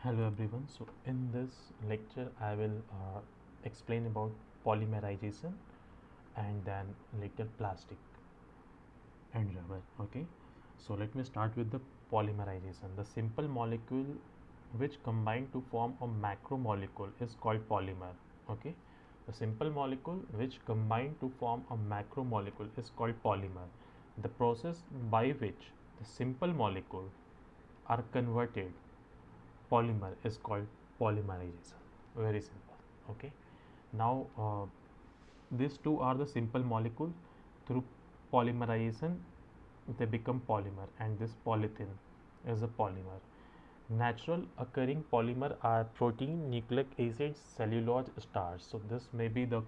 Hello everyone. So in this lecture I will explain about polymerization and then later plastic and rubber. Okay. So let me start with the polymerization. The simple molecule which combine to form a macromolecule is called polymer. Okay. The simple molecule which combine to form a macromolecule is called polymer. The process by which the simple molecule are converted polymer is called polymerization. Very simple. Okay. Now these two are the simple molecule. Through polymerization they become polymer, and this polythene is a polymer. Natural occurring polymer are protein, nucleic acids, cellulose, starch. So this may be the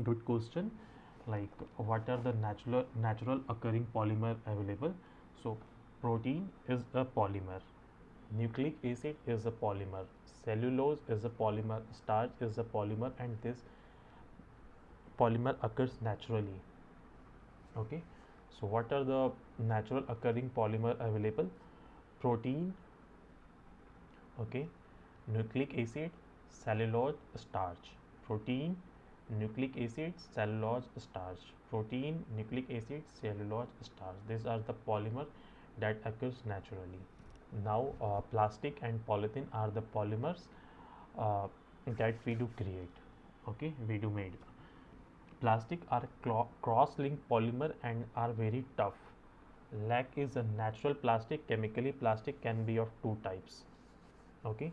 good question, like what are the natural occurring polymer available. So protein is a polymer, nucleic acid is a polymer, cellulose is a polymer, starch is a polymer, and this polymer occurs naturally. Okay. So what are the natural occurring polymer available? Protein, okay, nucleic acid, cellulose, starch. Protein, nucleic acid, cellulose, starch. Protein, nucleic acid, cellulose, starch. These are the polymer that occurs naturally. Now plastic and polythene are the polymers that we do create. Okay, we do made. Plastic are cross-linked polymer and are very tough. Lac is a natural plastic. Chemically plastic can be of two types. Okay,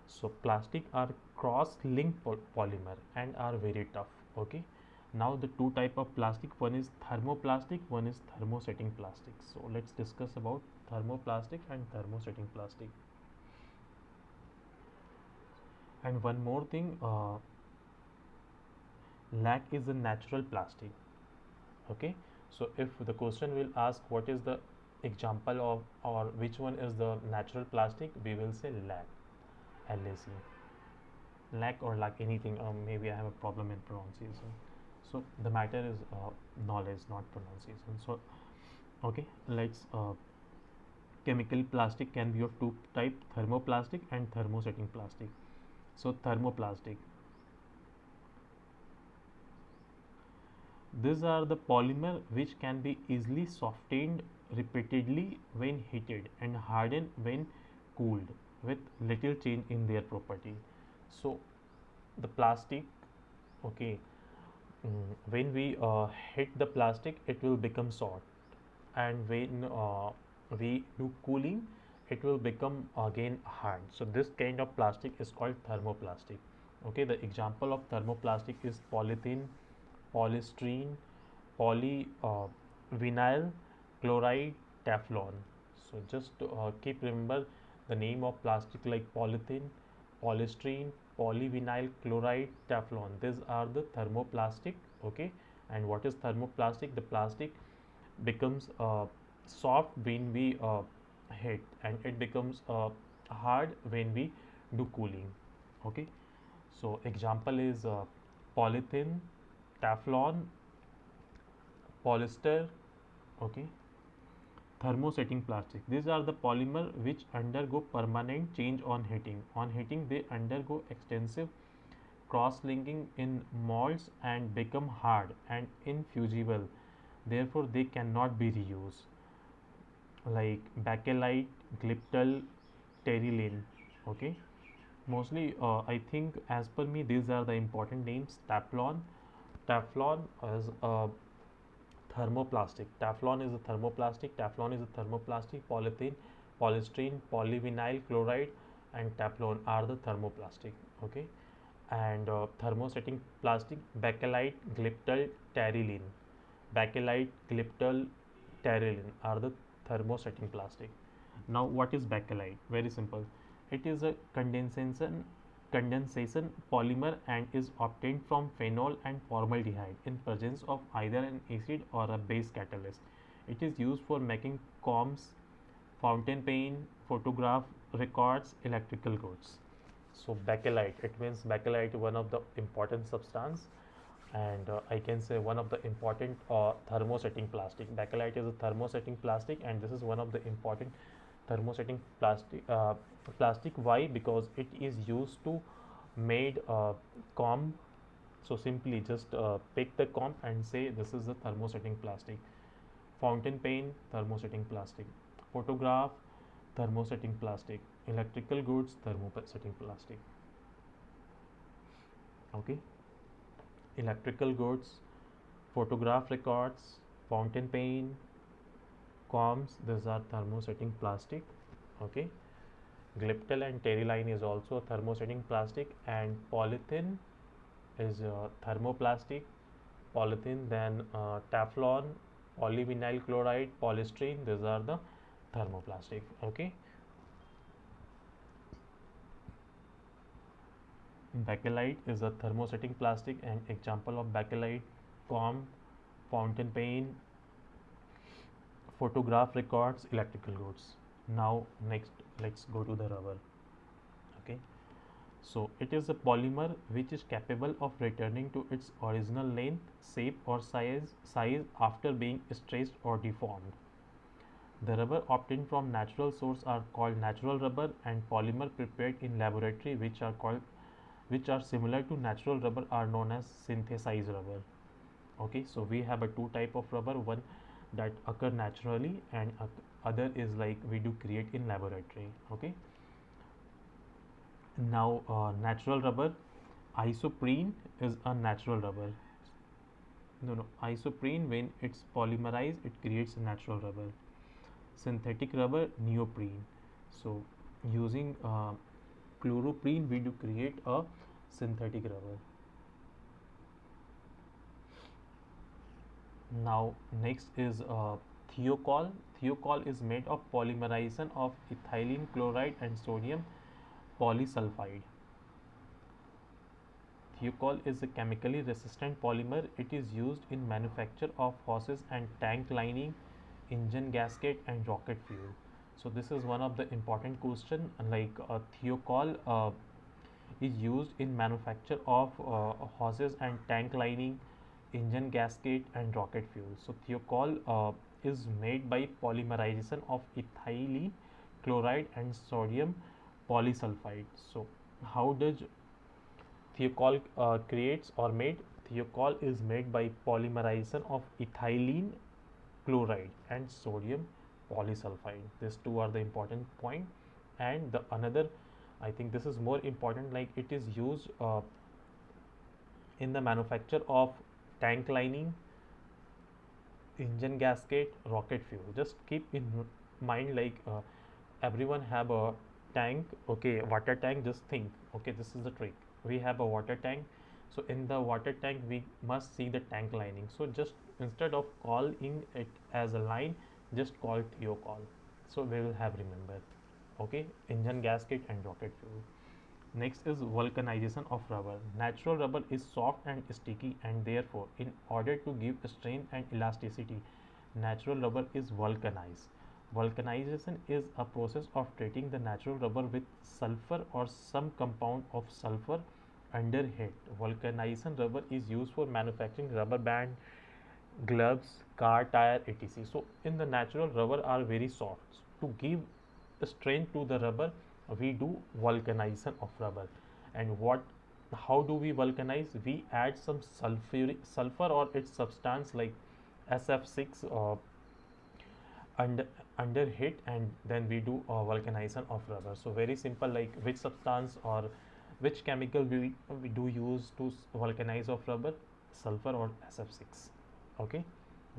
so plastic are cross-linked polymer and are very tough. Okay, now the two type of plastic, one is thermoplastic, one is thermosetting plastic. So let's discuss about thermoplastic and thermosetting plastic. And one more thing, lac is a natural plastic. Okay, so if the question will ask what is the example of or which one is the natural plastic, we will say lac, LAC, lac or lac anything. Maybe I have a problem in pronunciation. So the matter is knowledge, not pronunciation. So okay, let's chemical plastic can be of two type, thermoplastic and thermosetting plastic. So thermoplastic, these are the polymer which can be easily softened repeatedly when heated and hardened when cooled with little change in their property. So the plastic, okay, when we hit the plastic it will become soft, and when we do cooling it will become again hard. So this kind of plastic is called thermoplastic. Okay, the example of thermoplastic is polythene, polystyrene, polyvinyl chloride, Teflon. So just keep remember the name of plastic like polythene, polystyrene, polyvinyl chloride, Teflon. These are the thermoplastic. Okay, and what is thermoplastic? The plastic becomes soft when we hit, and it becomes hard when we do cooling. Okay, so example is polythene, Teflon, polyester. Okay, thermosetting plastic, these are the polymer which undergo permanent change on heating. On heating they undergo extensive cross-linking in molds and become hard and infusible, therefore they cannot be reused, like bakelite, glyptal, terylene. Okay, mostly I think as per me these are the important names. Teflon is a thermoplastic. Teflon is a thermoplastic. Teflon is a thermoplastic. Polythene, polystyrene, polyvinyl chloride, and Teflon are the thermoplastic. Okay, and thermosetting plastic, bakelite, glyptal, terylene. Bakelite, glyptal, terylene are the thermosetting plastic. Now, what is bakelite? Very simple. It is a condensation polymer and is obtained from phenol and formaldehyde in presence of either an acid or a base catalyst. It is used for making combs, fountain pen, photograph records, electrical goods. So bakelite, it means bakelite one of the important substance, and I can say one of the important thermosetting plastic. Bakelite is a thermosetting plastic, and this is one of the important thermosetting plastic. Why? Because it is used to made comb. So simply just pick the comb and say this is the thermosetting plastic. Fountain pen, thermosetting plastic. Photograph, thermosetting plastic. Electrical goods, thermosetting plastic. Okay, electrical goods, photograph records, fountain pen, combs, these are thermosetting plastic. Okay, glyptal and terylene is also thermosetting plastic, and polythene is thermoplastic. Polythene, then Teflon, polyvinyl chloride, polystyrene, these are the thermoplastic. Okay, bakelite is a thermosetting plastic, and example of bakelite: comb, fountain pen, photograph records, electrical goods. Now next, let's go to the rubber. Okay, so it is a polymer which is capable of returning to its original length, shape or size after being stretched or deformed. The rubber obtained from natural source are called natural rubber, and polymer prepared in laboratory which are similar to natural rubber are known as synthesized rubber. Okay, so we have a two type of rubber, one that occur naturally and other is like we do create in laboratory. Okay, now natural rubber, isoprene is a natural rubber. No, isoprene, when it's polymerized it creates a natural rubber. Synthetic rubber, neoprene. So using chloroprene we do create a synthetic rubber. Now next is thiocol. Thiocol is made of polymerization of ethylene chloride and sodium polysulfide. Thiocol is a chemically resistant polymer. It is used in manufacture of hoses and tank lining, engine gasket and rocket fuel. So this is one of the important question, like thiocol is used in manufacture of hoses and tank lining, engine gasket and rocket fuel. So thiocol is made by polymerization of ethylene chloride and sodium polysulfide. So how does thiocol creates or made? Thiocol is made by polymerization of ethylene chloride and sodium polysulfide. These two are the important point. And the another, I think this is more important, like it is used in the manufacture of tank lining, engine gasket, rocket fuel. Just keep in mind, like everyone have a tank. Okay, water tank. Just think, okay, this is the trick. We have a water tank, so in the water tank we must see the tank lining. So just instead of calling it as a line, just call thiocol, so we will have remember. Okay, engine gasket and rocket fuel. Next is vulcanization of rubber. Natural rubber is soft and sticky, and therefore in order to give strength and elasticity, natural rubber is vulcanized. Vulcanization is a process of treating the natural rubber with sulfur or some compound of sulfur under heat. Vulcanization rubber is used for manufacturing rubber band, gloves, car tire, etc. So in the natural rubber are very soft. To give strength to the rubber, we do vulcanization of rubber. And what, how do we vulcanize? We add some sulfur or its substance like SF6 under under heat, and then we do vulcanization of rubber. So very simple, like which substance or which chemical we do use to vulcanize of rubber? Sulfur or SF6. Okay,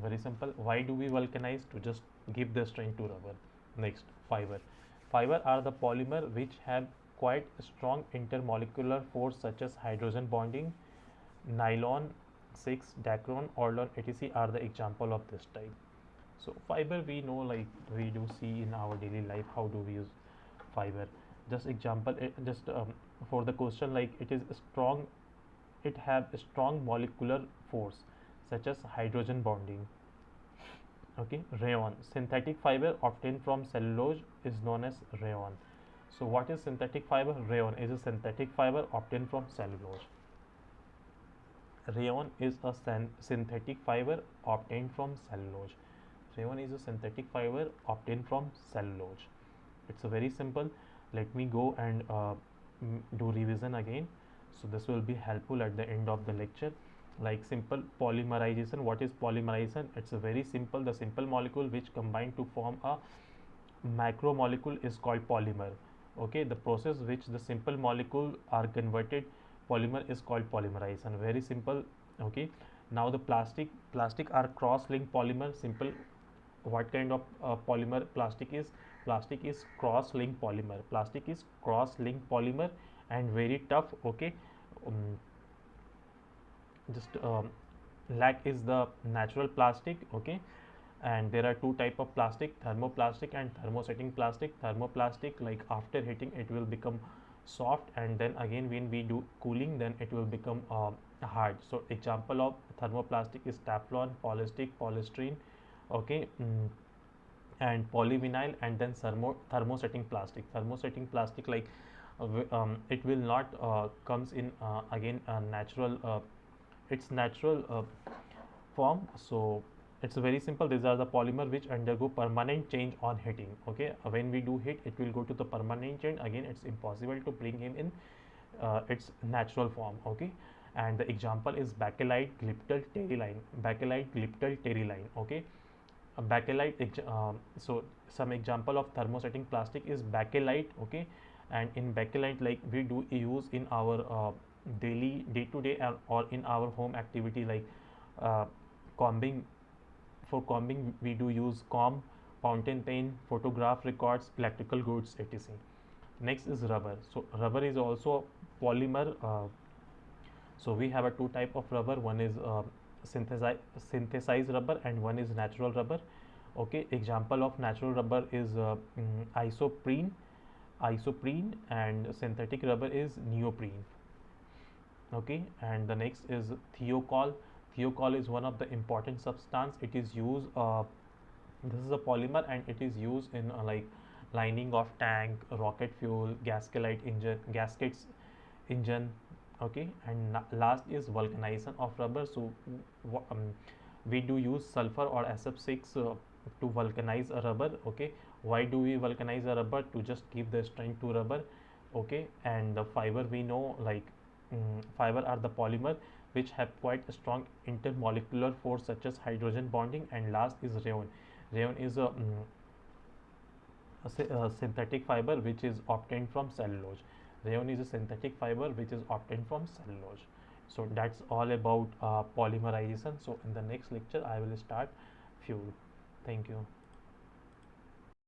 very simple. Why do we vulcanize? To just give the strength to rubber. Next, fiber. Fiber are the polymer which have quite strong intermolecular force, such as hydrogen bonding. Nylon 6, Dacron, Orlon, etc. are the example of this type. So fiber we know, like we do see in our daily life. How do we use fiber? Just example, just for the question, like it is strong, it have a strong molecular force such as hydrogen bonding. Okay, rayon. Synthetic fiber obtained from cellulose is known as rayon. So what is synthetic fiber? Rayon is a synthetic fiber obtained from cellulose. Rayon is a synthetic fiber obtained from cellulose. Rayon is a synthetic fiber obtained from cellulose. It's a very simple. Let me go and do revision again, so this will be helpful at the end of the lecture. Like simple polymerization. What is polymerization? It's a very simple. The simple molecule which combine to form a macromolecule is called polymer. Okay, the process which the simple molecule are converted polymer is called polymerization. Very simple. Okay, now the plastic are cross-linked polymer. Simple. What kind of polymer plastic is? Plastic is cross-linked polymer. Plastic is cross-linked polymer and very tough. Okay, um, just lac is the natural plastic. Okay, and there are two type of plastic, thermoplastic and thermosetting plastic. Thermoplastic, like after heating it will become soft, and then again when we do cooling then it will become hard. So example of thermoplastic is Teflon, polystic, polystyrene. Okay, and polyvinyl, and then thermosetting plastic. Thermosetting plastic, like it will not comes in again natural its natural form. So it's very simple. These are the polymer which undergo permanent change on heating. Okay, when we do heat it will go to the permanent change. Again it's impossible to bring him in its natural form. Okay, and the example is bakelite, glyptal, terylene. Bakelite, glyptal, terylene. Okay, a bakelite so some example of thermosetting plastic is bakelite. Okay, and in bakelite, like we do use in our daily day to day or in our home activity, like uh, combing. For combing we do use comb, fountain pen, photograph records, electrical goods, etc. Next is rubber. So rubber is also polymer. So we have a two type of rubber. One is synthesized rubber and one is natural rubber. Okay, example of natural rubber is isoprene, and synthetic rubber is neoprene. Okay, and the next is thiocol. Thiocol is one of the important substance. It is used this is a polymer and it is used in like lining of tank, rocket fuel, gaskets engine. Okay, and last is vulcanization of rubber. So we do use sulfur or SF6 to vulcanize a rubber. Okay, why do we vulcanize a rubber? To just give the strength to rubber. Okay, and the fiber, we know, like fiber are the polymer which have quite a strong intermolecular force such as hydrogen bonding. And last is rayon. Rayon is a synthetic fiber which is obtained from cellulose. Rayon is a synthetic fiber which is obtained from cellulose. So that's all about polymerization. So in the next lecture I will start fuel. Thank you.